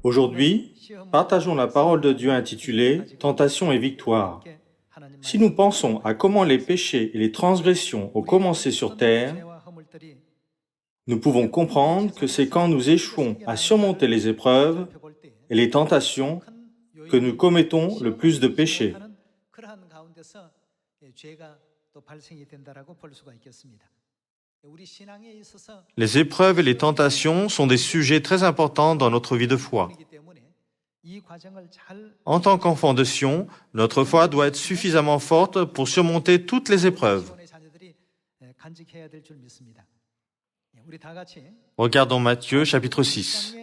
Aujourd'hui, partageons la parole de Dieu intitulée « Tentation et victoire ». Si nous pensons à comment les péchés et les transgressions ont commencé sur terre, nous pouvons comprendre que c'est quand nous échouons à surmonter les épreuves et les tentations que nous commettons le plus de péchés. Les épreuves et les tentations sont des sujets très importants dans notre vie de foi. En tant qu'enfant de Sion, notre foi doit être suffisamment forte pour surmonter toutes les épreuves. Regardons Matthieu chapitre 6.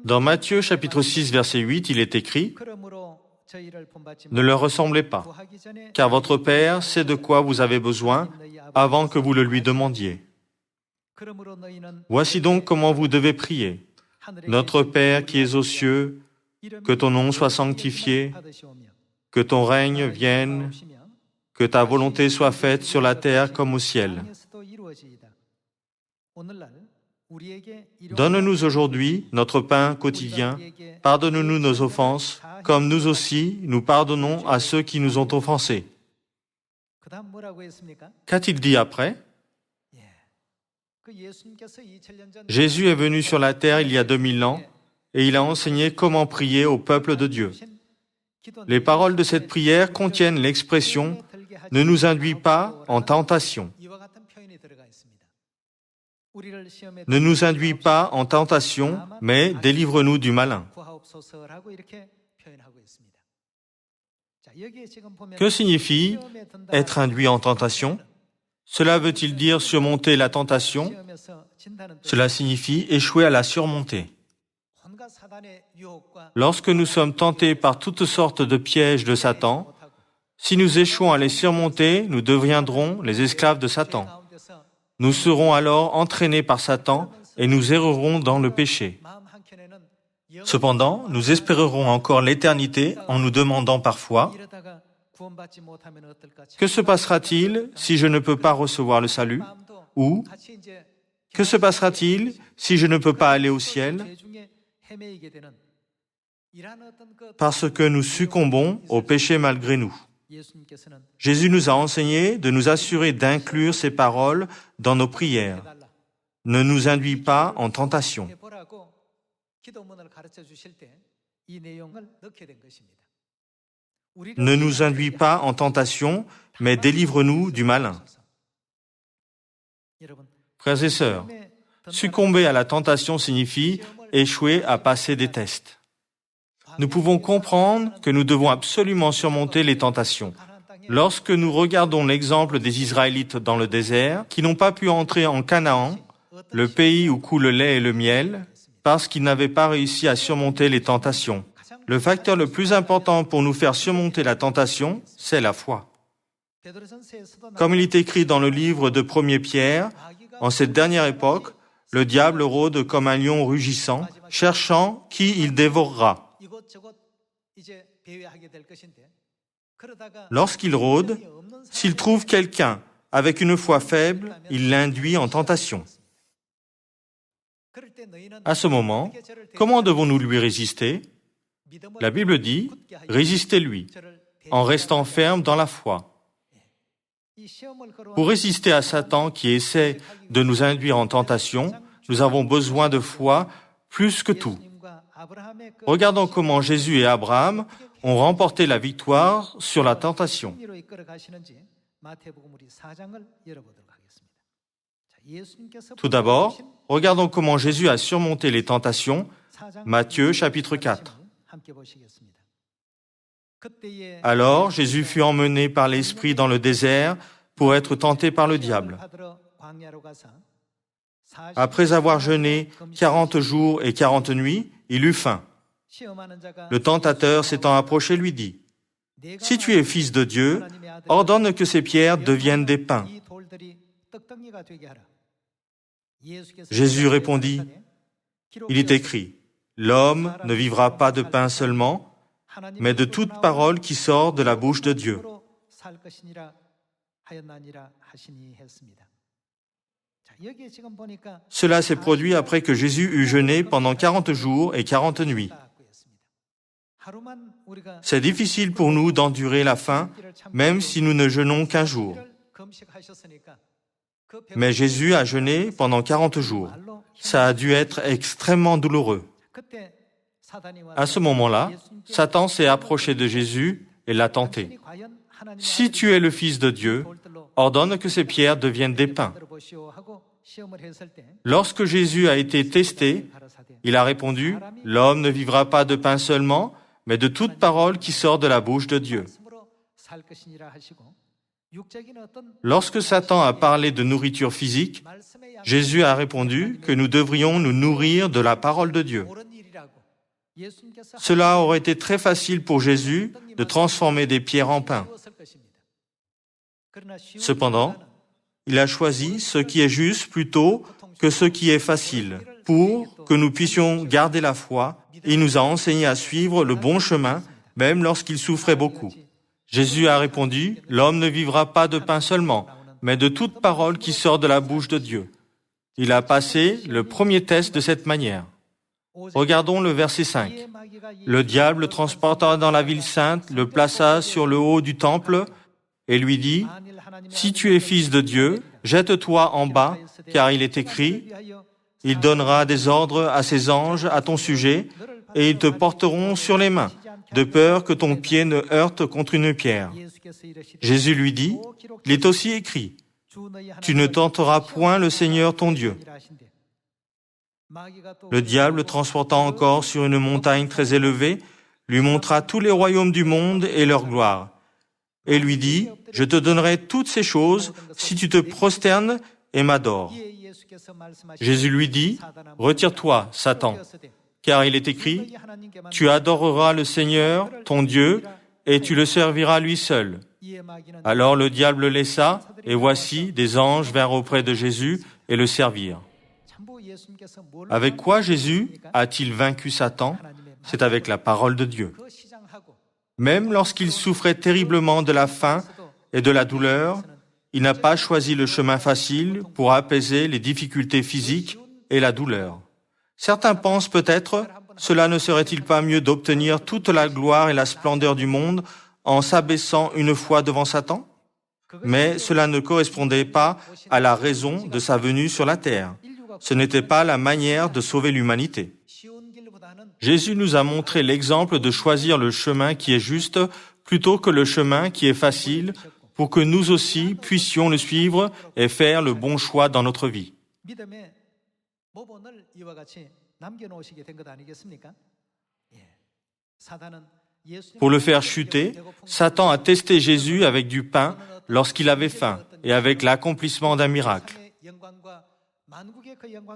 Dans Matthieu chapitre 6 verset 8, il est écrit « Ne leur ressemblez pas, car votre Père sait de quoi vous avez besoin avant que vous le lui demandiez. Voici donc comment vous devez prier. Notre Père qui es aux cieux, que ton nom soit sanctifié, que ton règne vienne, que ta volonté soit faite sur la terre comme au ciel. Donne-nous aujourd'hui notre pain quotidien. Pardonne-nous nos offenses, comme nous aussi nous pardonnons à ceux qui nous ont offensés. » Qu'a-t-il dit après ? Jésus est venu sur la terre il y a 2000 ans et il a enseigné comment prier au peuple de Dieu. Les paroles de cette prière contiennent l'expression « Ne nous induis pas en tentation ». Ne nous induis pas en tentation, mais délivre-nous du malin. Que signifie être induit en tentation ? Cela veut-il dire surmonter la tentation ? Cela signifie échouer à la surmonter. Lorsque nous sommes tentés par toutes sortes de pièges de Satan, si nous échouons à les surmonter, nous deviendrons les esclaves de Satan. Nous serons alors entraînés par Satan et nous errerons dans le péché. Cependant, nous espérerons encore l'éternité en nous demandant parfois « Que se passera-t-il si je ne peux pas recevoir le salut ?» ou « Que se passera-t-il si je ne peux pas aller au ciel ?» Parce que nous succombons au péché malgré nous. Jésus nous a enseigné de nous assurer d'inclure ces paroles dans nos prières. Ne nous induis pas en tentation. Ne nous induis pas en tentation, mais délivre-nous du malin. Frères et sœurs, succomber à la tentation signifie échouer à passer des tests. Nous pouvons comprendre que nous devons absolument surmonter les tentations. Lorsque nous regardons l'exemple des Israélites dans le désert, qui n'ont pas pu entrer en Canaan, le pays où coule le lait et le miel, parce qu'ils n'avaient pas réussi à surmonter les tentations. Le facteur le plus important pour nous faire surmonter la tentation, c'est la foi. Comme il est écrit dans le livre de 1 Pierre, en cette dernière époque, le diable rôde comme un lion rugissant, cherchant qui il dévorera. Lorsqu'il rôde, s'il trouve quelqu'un avec une foi faible, il l'induit en tentation. À ce moment, comment devons-nous lui résister ? La Bible dit « Résistez-lui » en restant ferme dans la foi. Pour résister à Satan qui essaie de nous induire en tentation, nous avons besoin de foi plus que tout. Regardons comment Jésus et Abraham ont remporté la victoire sur la tentation. Tout d'abord, regardons comment Jésus a surmonté les tentations. Matthieu chapitre 4. Alors Jésus fut emmené par l'Esprit dans le désert pour être tenté par le diable. Après avoir jeûné 40 jours et 40 nuits, il eut faim. Le tentateur s'étant approché lui dit « Si tu es fils de Dieu, ordonne que ces pierres deviennent des pains. » Jésus répondit « Il est écrit, l'homme ne vivra pas de pain seulement, mais de toute parole qui sort de la bouche de Dieu. » Cela s'est produit après que Jésus eut jeûné pendant 40 jours et 40 nuits. C'est difficile pour nous d'endurer la faim, même si nous ne jeûnons qu'un jour. Mais Jésus a jeûné pendant 40 jours. Ça a dû être extrêmement douloureux. À ce moment-là, Satan s'est approché de Jésus et l'a tenté. « Si tu es le Fils de Dieu, ordonne que ces pierres deviennent des pains. » Lorsque Jésus a été testé, il a répondu « L'homme ne vivra pas de pain seulement, mais de toute parole qui sort de la bouche de Dieu. » Lorsque Satan a parlé de nourriture physique, Jésus a répondu que nous devrions nous nourrir de la parole de Dieu. Cela aurait été très facile pour Jésus de transformer des pierres en pain. Cependant, il a choisi ce qui est juste plutôt que ce qui est facile, pour que nous puissions garder la foi. Il nous a enseigné à suivre le bon chemin, même lorsqu'il souffrait beaucoup. Jésus a répondu, « L'homme ne vivra pas de pain seulement, mais de toute parole qui sort de la bouche de Dieu. » Il a passé le premier test de cette manière. Regardons le verset 5. Le diable le transporta dans la ville sainte, le plaça sur le haut du temple et lui dit, « Si tu es fils de Dieu, jette-toi en bas, car il est écrit, « Il donnera des ordres à ses anges à ton sujet, et ils te porteront sur les mains, de peur que ton pied ne heurte contre une pierre. » Jésus lui dit, « Il est aussi écrit, « Tu ne tenteras point le Seigneur ton Dieu. » Le diable, le transportant encore sur une montagne très élevée, lui montra tous les royaumes du monde et leur gloire, et lui dit, « Je te donnerai toutes ces choses si tu te prosternes et m'adores. » Jésus lui dit, « Retire-toi, Satan, car il est écrit, « Tu adoreras le Seigneur, ton Dieu, et tu le serviras lui seul. » Alors le diable le laissa, et voici, des anges vinrent auprès de Jésus et le servirent. Avec quoi Jésus a-t-il vaincu Satan? C'est avec la parole de Dieu. Même lorsqu'il souffrait terriblement de la faim et de la douleur, il n'a pas choisi le chemin facile pour apaiser les difficultés physiques et la douleur. Certains pensent peut-être, cela ne serait-il pas mieux d'obtenir toute la gloire et la splendeur du monde en s'abaissant une fois devant Satan? Mais cela ne correspondait pas à la raison de sa venue sur la terre. Ce n'était pas la manière de sauver l'humanité. Jésus nous a montré l'exemple de choisir le chemin qui est juste plutôt que le chemin qui est facile pour que nous aussi puissions le suivre et faire le bon choix dans notre vie. Pour le faire chuter, Satan a testé Jésus avec du pain lorsqu'il avait faim et avec l'accomplissement d'un miracle.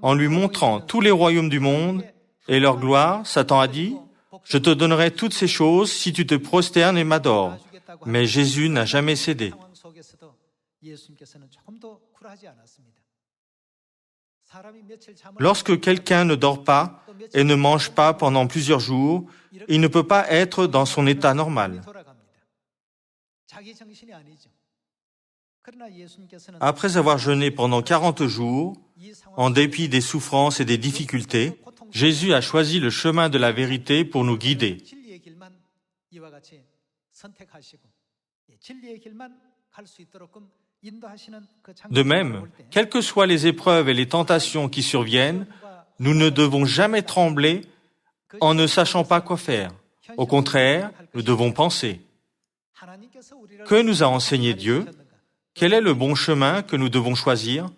En lui montrant tous les royaumes du monde et leur gloire, Satan a dit, « Je te donnerai toutes ces choses si tu te prosternes et m'adores. » Mais Jésus n'a jamais cédé. Lorsque quelqu'un ne dort pas et ne mange pas pendant plusieurs jours, il ne peut pas être dans son état normal. Après avoir jeûné pendant 40 jours, en dépit des souffrances et des difficultés, Jésus a choisi le chemin de la vérité pour nous guider. De même, quelles que soient les épreuves et les tentations qui surviennent, nous ne devons jamais trembler en ne sachant pas quoi faire. Au contraire, nous devons penser. Que nous a enseigné Dieu? Quel est le bon chemin que nous devons choisir?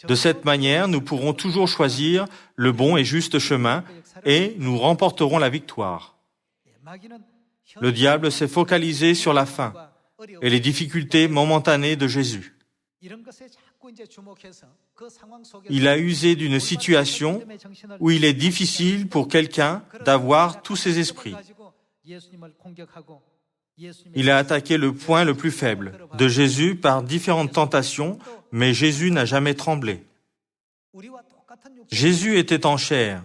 De cette manière, nous pourrons toujours choisir le bon et juste chemin et nous remporterons la victoire. Le diable s'est focalisé sur la faim et les difficultés momentanées de Jésus. Il a usé d'une situation où il est difficile pour quelqu'un d'avoir tous ses esprits. Il a attaqué le point le plus faible de Jésus par différentes tentations, mais Jésus n'a jamais tremblé. Jésus était en chair.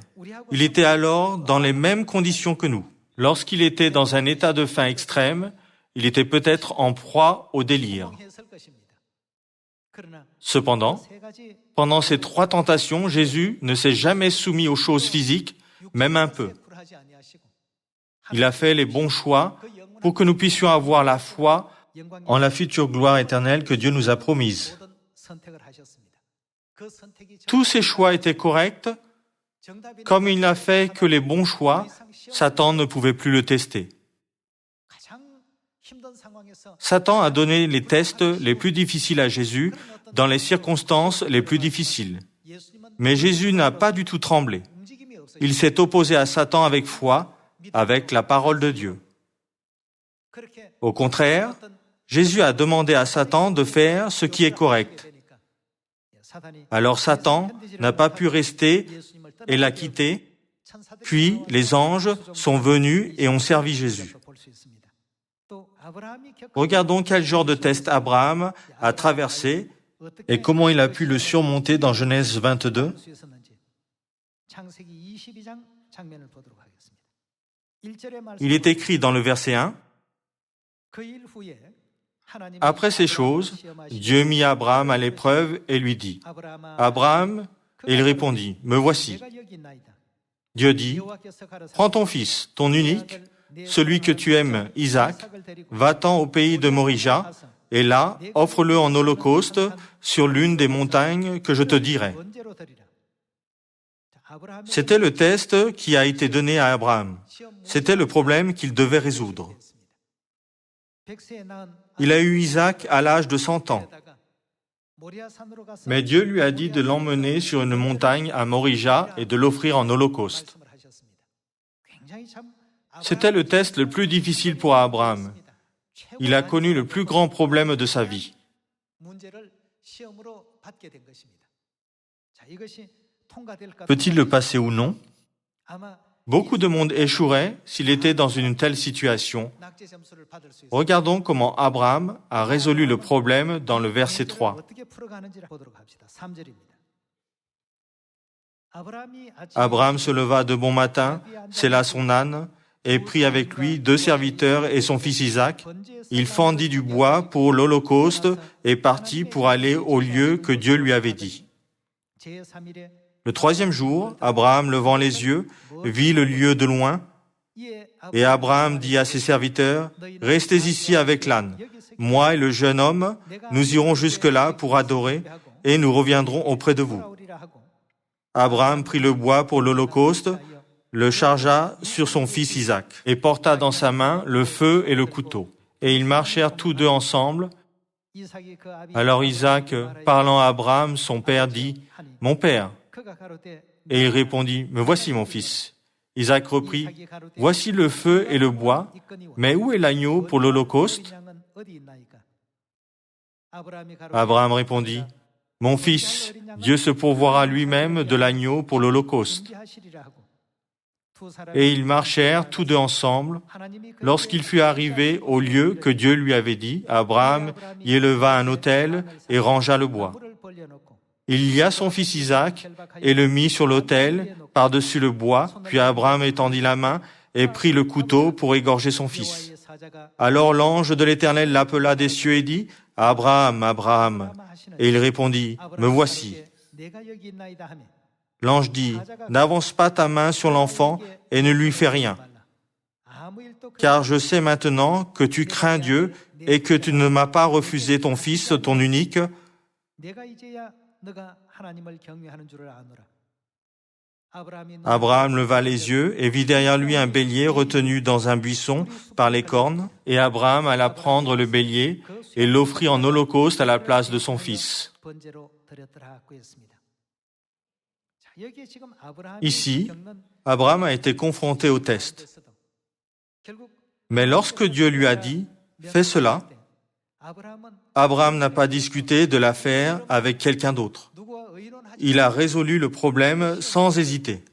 Il était alors dans les mêmes conditions que nous. Lorsqu'il était dans un état de faim extrême, il était peut-être en proie au délire. Cependant, pendant ces 3 tentations, Jésus ne s'est jamais soumis aux choses physiques, même un peu. Il a fait les bons choix pour que nous puissions avoir la foi en la future gloire éternelle que Dieu nous a promise. Tous ces choix étaient corrects. Comme il n'a fait que les bons choix, Satan ne pouvait plus le tester. Satan a donné les tests les plus difficiles à Jésus dans les circonstances les plus difficiles. Mais Jésus n'a pas du tout tremblé. Il s'est opposé à Satan avec foi, avec la parole de Dieu. Au contraire, Jésus a demandé à Satan de faire ce qui est correct. Alors Satan n'a pas pu rester et l'a quitté, puis les anges sont venus et ont servi Jésus. Regardons quel genre de test Abraham a traversé et comment il a pu le surmonter dans Genèse 22. Il est écrit dans le verset 1, « Après ces choses, Dieu mit Abraham à l'épreuve et lui dit, « Abraham » et il répondit, « Me voici. » Dieu dit, « Prends ton fils, ton unique, celui que tu aimes, Isaac, va-t'en au pays de Morija, et là, offre-le en holocauste sur l'une des montagnes que je te dirai. » C'était le test qui a été donné à Abraham. C'était le problème qu'il devait résoudre. Il a eu Isaac à l'âge de 100 ans. Mais Dieu lui a dit de l'emmener sur une montagne à Morija et de l'offrir en holocauste. C'était le test le plus difficile pour Abraham. Il a connu le plus grand problème de sa vie. Peut-il le passer ou non? Beaucoup de monde échouerait s'il était dans une telle situation. Regardons comment Abraham a résolu le problème dans le verset 3. Abraham se leva de bon matin, sella son âne, et prit avec lui 2 serviteurs et son fils Isaac. Il fendit du bois pour l'holocauste et partit pour aller au lieu que Dieu lui avait dit. Le 3e jour, Abraham, levant les yeux, vit le lieu de loin, et Abraham dit à ses serviteurs, « Restez ici avec l'âne. Moi et le jeune homme, nous irons jusque-là pour adorer, et nous reviendrons auprès de vous. » Abraham prit le bois pour l'holocauste, le chargea sur son fils Isaac, et porta dans sa main le feu et le couteau. Et ils marchèrent tous 2 ensemble. Alors Isaac, parlant à Abraham, son père, dit, « Mon père. » Et il répondit, « Me voici, mon fils. » Isaac reprit, « Voici le feu et le bois, mais où est l'agneau pour l'holocauste » Abraham répondit, « Mon fils, Dieu se pourvoira lui-même de l'agneau pour l'holocauste. » Et ils marchèrent tous 2 ensemble. Lorsqu'il fut arrivé au lieu que Dieu lui avait dit, Abraham y éleva un autel et rangea le bois. Il lia son fils Isaac et le mit sur l'autel, par-dessus le bois, puis Abraham étendit la main et prit le couteau pour égorger son fils. Alors l'ange de l'Éternel l'appela des cieux et dit, « Abraham, Abraham » Et il répondit, « Me voici. » L'ange dit, « N'avance pas ta main sur l'enfant et ne lui fais rien, car je sais maintenant que tu crains Dieu et que tu ne m'as pas refusé ton fils, ton unique. » Abraham leva les yeux et vit derrière lui un bélier retenu dans un buisson par les cornes, et Abraham alla prendre le bélier et l'offrit en holocauste à la place de son fils. Ici, Abraham a été confronté au test. Mais lorsque Dieu lui a dit « Fais cela », Abraham n'a pas discuté de l'affaire avec quelqu'un d'autre. Il a résolu le problème sans hésiter.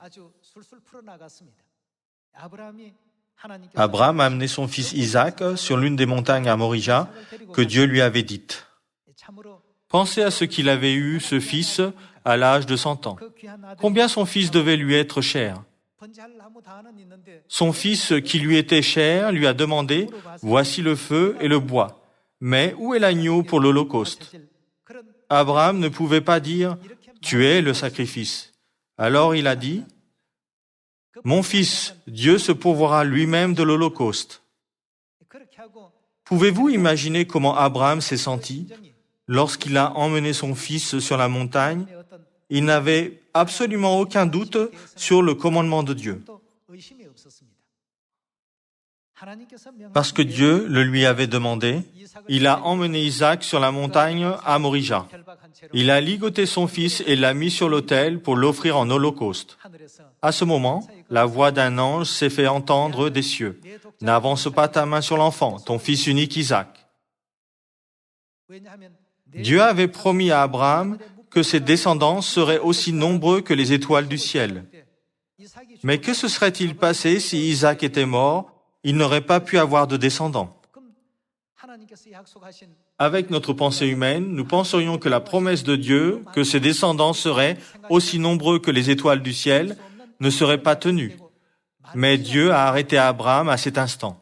Abraham a amené son fils Isaac sur l'une des montagnes à Morija que Dieu lui avait dites. Pensez à ce qu'il avait eu, ce fils, à l'âge de 100 ans. Combien son fils devait lui être cher? Son fils qui lui était cher lui a demandé « Voici le feu et le bois, mais où est l'agneau pour l'holocauste ?» Abraham ne pouvait pas dire « Tu es le sacrifice ». Alors il a dit « Mon fils, Dieu se pourvoira lui-même de l'Holocauste ». Pouvez-vous imaginer comment Abraham s'est senti lorsqu'il a emmené son fils sur la montagne? Il n'avait absolument aucun doute sur le commandement de Dieu. Parce que Dieu le lui avait demandé, il a emmené Isaac sur la montagne à Morija. Il a ligoté son fils et l'a mis sur l'autel pour l'offrir en holocauste. À ce moment, la voix d'un ange s'est fait entendre des cieux. « N'avance pas ta main sur l'enfant, ton fils unique Isaac. » Dieu avait promis à Abraham que ses descendants seraient aussi nombreux que les étoiles du ciel. Mais que se serait-il passé si Isaac était mort? Il n'aurait pas pu avoir de descendants. Avec notre pensée humaine, nous penserions que la promesse de Dieu, que ses descendants seraient aussi nombreux que les étoiles du ciel, ne serait pas tenue. Mais Dieu a arrêté Abraham à cet instant.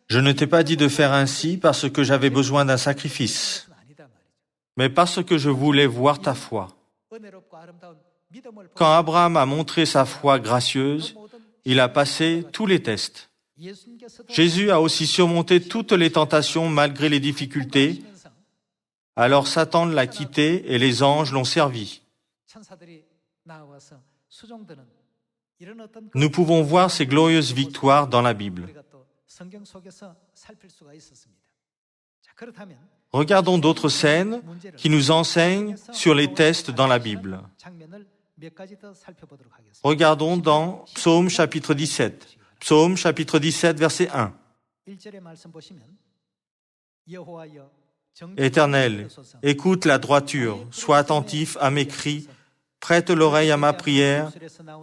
Je ne t'ai pas dit de faire ainsi parce que j'avais besoin d'un sacrifice, mais parce que je voulais voir ta foi. Quand Abraham a montré sa foi gracieuse, il a passé tous les tests. Jésus a aussi surmonté toutes les tentations malgré les difficultés. Alors Satan l'a quitté et les anges l'ont servi. Nous pouvons voir ces glorieuses victoires dans la Bible. Regardons d'autres scènes qui nous enseignent sur les tests dans la Bible. Regardons dans Psaume chapitre 17. Psaume chapitre 17, verset 1. Éternel, écoute la droiture, sois attentif à mes cris, prête l'oreille à ma prière,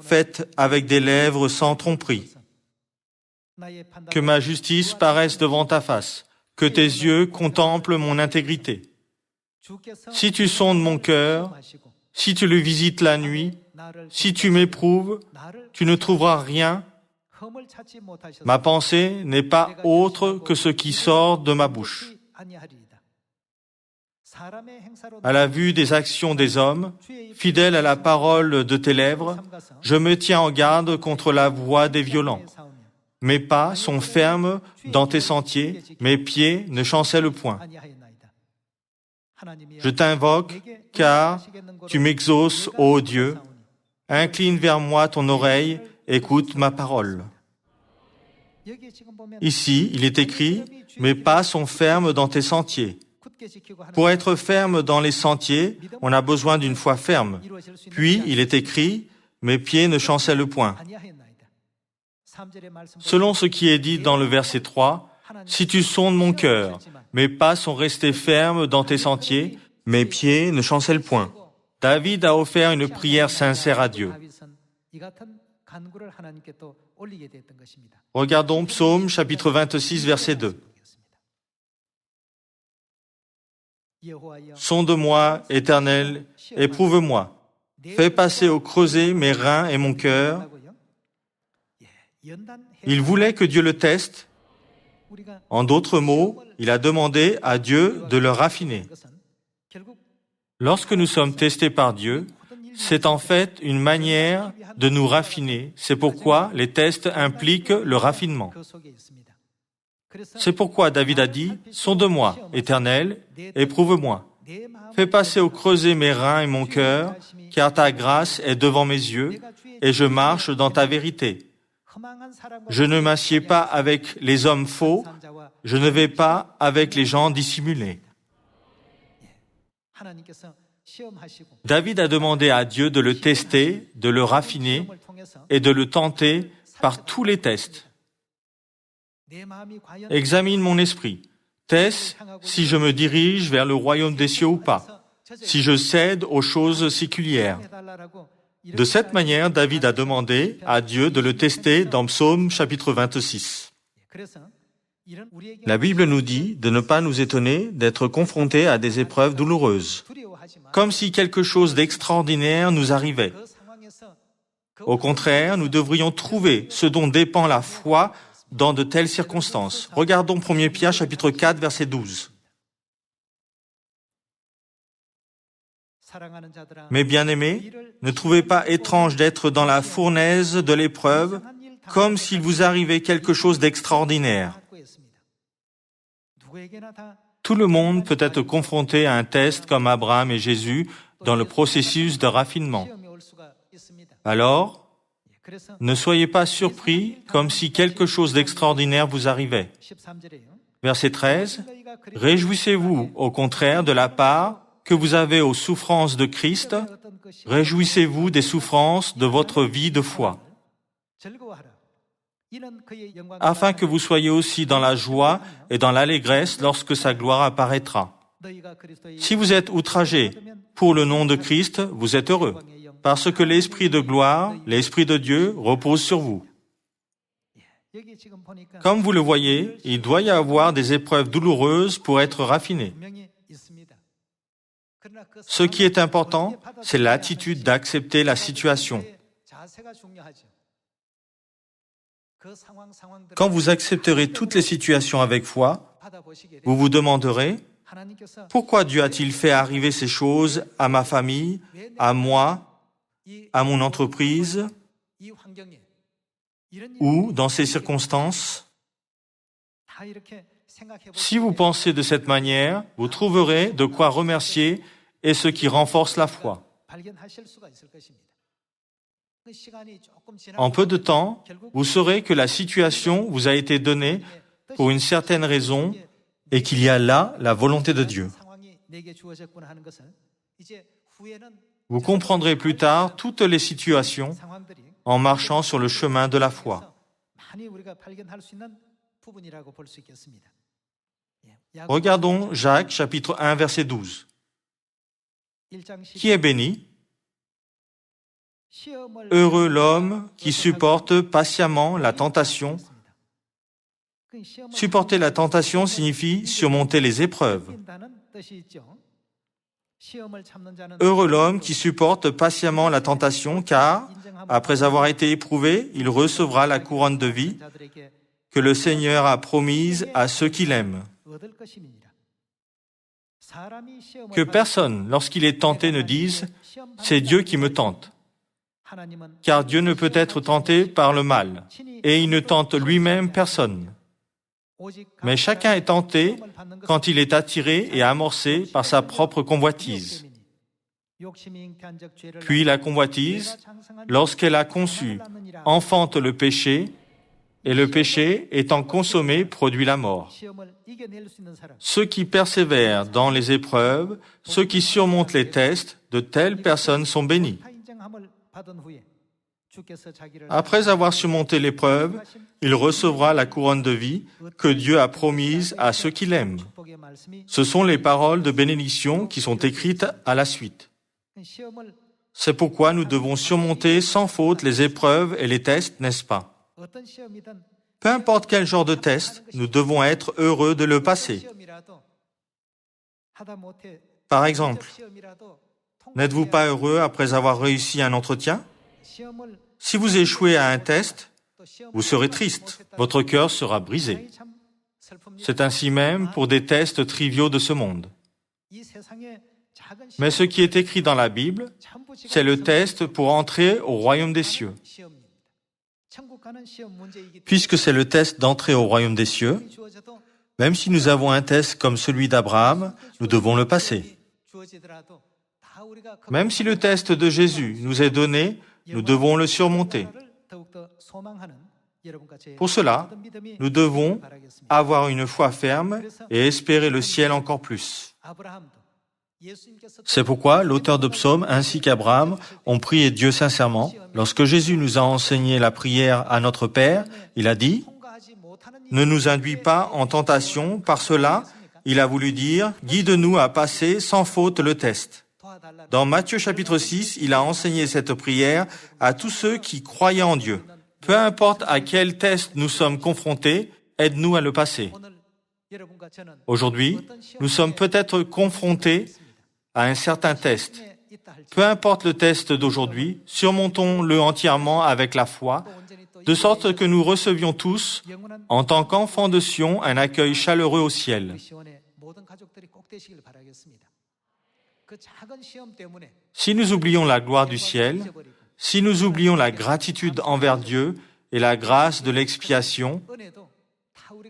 faite avec des lèvres sans tromperie. Que ma justice paraisse devant ta face, que tes yeux contemplent mon intégrité. Si tu sondes mon cœur, si tu le visites la nuit, si tu m'éprouves, tu ne trouveras rien. Ma pensée n'est pas autre que ce qui sort de ma bouche. À la vue des actions des hommes, fidèle à la parole de tes lèvres, je me tiens en garde contre la voix des violents. Mes pas sont fermes dans tes sentiers, mes pieds ne chancellent point. Je t'invoque, car tu m'exauces, ô Dieu. Incline vers moi ton oreille, écoute ma parole. Ici, il est écrit, mes pas sont fermes dans tes sentiers. Pour être ferme dans les sentiers, on a besoin d'une foi ferme. Puis, il est écrit, mes pieds ne chancellent point. Selon ce qui est dit dans le verset 3, si tu sondes mon cœur, mes pas sont restés fermes dans tes sentiers, mes pieds ne chancellent point. David a offert une prière sincère à Dieu. Regardons Psaume chapitre 26, verset 2. Sonde-moi, Éternel, éprouve-moi. Fais passer au creuset mes reins et mon cœur. Il voulait que Dieu le teste. En d'autres mots, il a demandé à Dieu de le raffiner. Lorsque nous sommes testés par Dieu, c'est en fait une manière de nous raffiner. C'est pourquoi les tests impliquent le raffinement. C'est pourquoi David a dit, « Sonde-moi, Éternel, éprouve-moi. Fais passer au creuset mes reins et mon cœur, car ta grâce est devant mes yeux, et je marche dans ta vérité. Je ne m'assieds pas avec les hommes faux, je ne vais pas avec les gens dissimulés. » David a demandé à Dieu de le tester, de le raffiner et de le tenter par tous les tests. Examine mon esprit. Teste si je me dirige vers le royaume des cieux ou pas, si je cède aux choses séculières. De cette manière, David a demandé à Dieu de le tester dans Psaume chapitre 26. La Bible nous dit de ne pas nous étonner d'être confrontés à des épreuves douloureuses, comme si quelque chose d'extraordinaire nous arrivait. Au contraire, nous devrions trouver ce dont dépend la foi dans de telles circonstances. Regardons 1 Pierre chapitre 4, verset 12. Mes bien-aimés, ne trouvez pas étrange d'être dans la fournaise de l'épreuve, comme s'il vous arrivait quelque chose d'extraordinaire. Tout le monde peut être confronté à un test comme Abraham et Jésus dans le processus de raffinement. Alors, ne soyez pas surpris comme si quelque chose d'extraordinaire vous arrivait. Verset 13. Réjouissez-vous, au contraire, de la part que vous avez aux souffrances de Christ. Réjouissez-vous des souffrances de votre vie de foi, afin que vous soyez aussi dans la joie et dans l'allégresse lorsque sa gloire apparaîtra. Si vous êtes outragés pour le nom de Christ, vous êtes heureux, parce que l'Esprit de gloire, l'Esprit de Dieu, repose sur vous. Comme vous le voyez, il doit y avoir des épreuves douloureuses pour être raffinés. Ce qui est important, c'est l'attitude d'accepter la situation. Quand vous accepterez toutes les situations avec foi, vous vous demanderez, pourquoi Dieu a-t-il fait arriver ces choses à ma famille, à moi, à mon entreprise, ou dans ces circonstances? Si vous pensez de cette manière, vous trouverez de quoi remercier et ce qui renforce la foi. En peu de temps, vous saurez que la situation vous a été donnée pour une certaine raison et qu'il y a là la volonté de Dieu. Vous comprendrez plus tard toutes les situations en marchant sur le chemin de la foi. Regardons Jacques chapitre 1 verset 12. Qui est béni? Heureux l'homme qui supporte patiemment la tentation. Supporter la tentation signifie surmonter les épreuves. Heureux l'homme qui supporte patiemment la tentation, car, après avoir été éprouvé, il recevra la couronne de vie que le Seigneur a promise à ceux qui l'aiment. Que personne, lorsqu'il est tenté, ne dise « c'est Dieu qui me tente ». Car Dieu ne peut être tenté par le mal, et il ne tente lui-même personne. Mais chacun est tenté quand il est attiré et amorcé par sa propre convoitise. Puis la convoitise, lorsqu'elle a conçu, enfante le péché, et le péché, étant consommé, produit la mort. Ceux qui persévèrent dans les épreuves, ceux qui surmontent les tests, de telles personnes sont bénis. Après avoir surmonté l'épreuve, il recevra la couronne de vie que Dieu a promise à ceux qui l'aiment. Ce sont les paroles de bénédiction qui sont écrites à la suite. C'est pourquoi nous devons surmonter sans faute les épreuves et les tests, n'est-ce pas? Peu importe quel genre de test, nous devons être heureux de le passer. Par exemple, n'êtes-vous pas heureux après avoir réussi un entretien? Si vous échouez à un test, vous serez triste, votre cœur sera brisé. C'est ainsi même pour des tests triviaux de ce monde. Mais ce qui est écrit dans la Bible, c'est le test pour entrer au royaume des cieux. Puisque c'est le test d'entrée au royaume des cieux, même si nous avons un test comme celui d'Abraham, nous devons le passer. Même si le test de Jésus nous est donné, nous devons le surmonter. Pour cela, nous devons avoir une foi ferme et espérer le ciel encore plus. C'est pourquoi l'auteur de Psaume ainsi qu'Abraham ont prié Dieu sincèrement. Lorsque Jésus nous a enseigné la prière à notre Père, il a dit « Ne nous induis pas en tentation », par cela, il a voulu dire « Guide-nous à passer sans faute le test ». Dans Matthieu chapitre 6, il a enseigné cette prière à tous ceux qui croyaient en Dieu. Peu importe à quel test nous sommes confrontés, aide-nous à le passer. Aujourd'hui, nous sommes peut-être confrontés à un certain test. Peu importe le test d'aujourd'hui, surmontons-le entièrement avec la foi, de sorte que nous recevions tous, en tant qu'enfants de Sion, un accueil chaleureux au ciel. Si nous oublions la gloire du ciel, si nous oublions la gratitude envers Dieu et la grâce de l'expiation,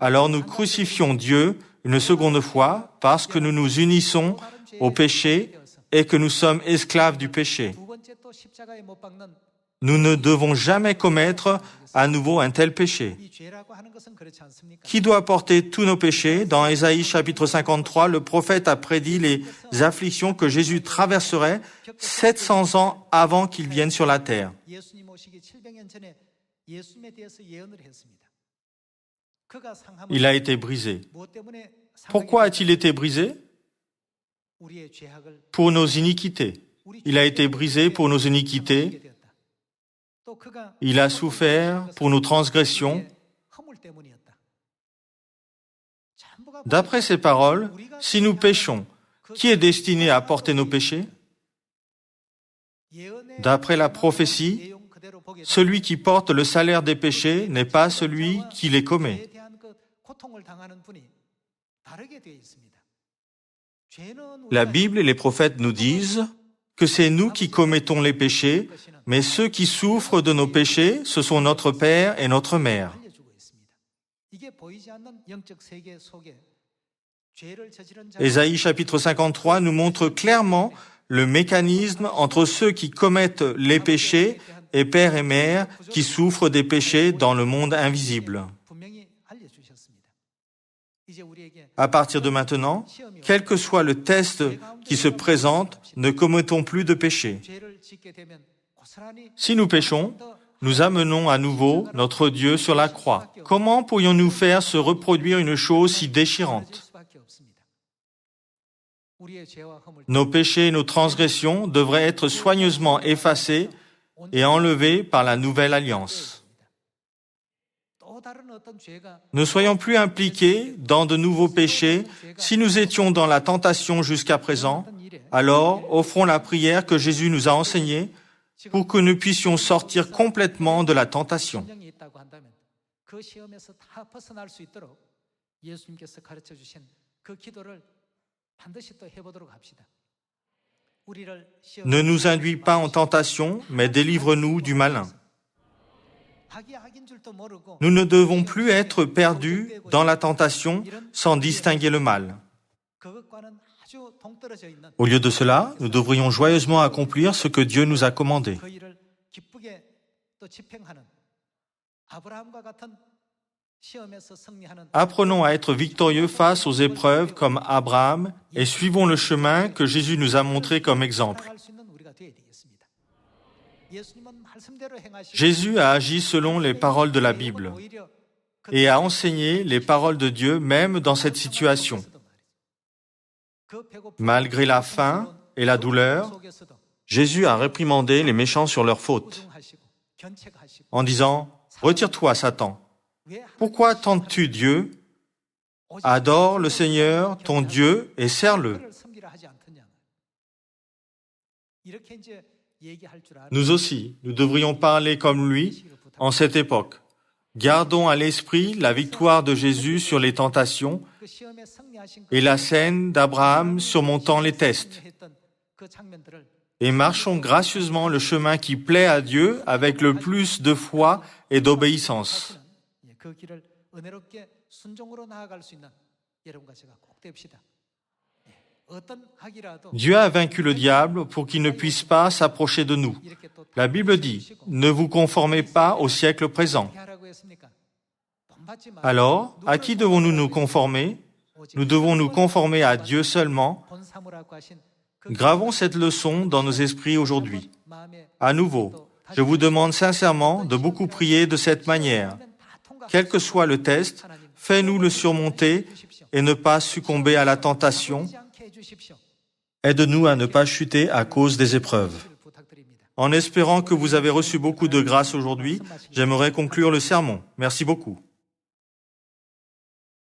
alors nous crucifions Dieu une seconde fois parce que nous nous unissons au péché et que nous sommes esclaves du péché. Nous ne devons jamais commettre à nouveau un tel péché. Qui doit porter tous nos péchés? Dans Ésaïe chapitre 53, le prophète a prédit les afflictions que Jésus traverserait 700 ans avant qu'il vienne sur la terre. Il a été brisé. Pourquoi a-t-il été brisé? Pour nos iniquités. Il a été brisé pour nos iniquités. Il a souffert pour nos transgressions. D'après ces paroles, si nous péchons, qui est destiné à porter nos péchés? D'après la prophétie, celui qui porte le salaire des péchés n'est pas celui qui les commet. La Bible et les prophètes nous disent que c'est nous qui commettons les péchés, mais ceux qui souffrent de nos péchés, ce sont notre Père et notre Mère. Ésaïe chapitre 53 nous montre clairement le mécanisme entre ceux qui commettent les péchés et Père et Mère qui souffrent des péchés dans le monde invisible. À partir de maintenant, quel que soit le test qui se présente, ne commettons plus de péché. Si nous péchons, nous amenons à nouveau notre Dieu sur la croix. Comment pourrions-nous faire se reproduire une chose si déchirante? Nos péchés et nos transgressions devraient être soigneusement effacés et enlevés par la nouvelle alliance. Ne soyons plus impliqués dans de nouveaux péchés. Si nous étions dans la tentation jusqu'à présent, alors offrons la prière que Jésus nous a enseignée pour que nous puissions sortir complètement de la tentation. Ne nous induis pas en tentation, mais délivre-nous du malin. Nous ne devons plus être perdus dans la tentation sans distinguer le mal. Au lieu de cela, nous devrions joyeusement accomplir ce que Dieu nous a commandé. Apprenons à être victorieux face aux épreuves comme Abraham et suivons le chemin que Jésus nous a montré comme exemple. Jésus a agi selon les paroles de la Bible et a enseigné les paroles de Dieu même dans cette situation. Malgré la faim et la douleur, Jésus a réprimandé les méchants sur leurs fautes en disant « Retire-toi, Satan. Pourquoi tentes-tu Dieu? Adore le Seigneur, ton Dieu, et sers-le. » Nous aussi, nous devrions parler comme lui en cette époque. Gardons à l'esprit la victoire de Jésus sur les tentations et la scène d'Abraham surmontant les tests. Et marchons gracieusement le chemin qui plaît à Dieu avec le plus de foi et d'obéissance. Dieu a vaincu le diable pour qu'il ne puisse pas s'approcher de nous. La Bible dit, « Ne vous conformez pas au siècle présent ». Alors, à qui devons-nous nous conformer? Nous devons nous conformer à Dieu seulement. Gravons cette leçon dans nos esprits aujourd'hui. À nouveau, je vous demande sincèrement de beaucoup prier de cette manière. Quel que soit le test, fais-nous le surmonter et ne pas succomber à la tentation. Aide-nous à ne pas chuter à cause des épreuves. En espérant que vous avez reçu beaucoup de grâce aujourd'hui, j'aimerais conclure le sermon. Merci beaucoup.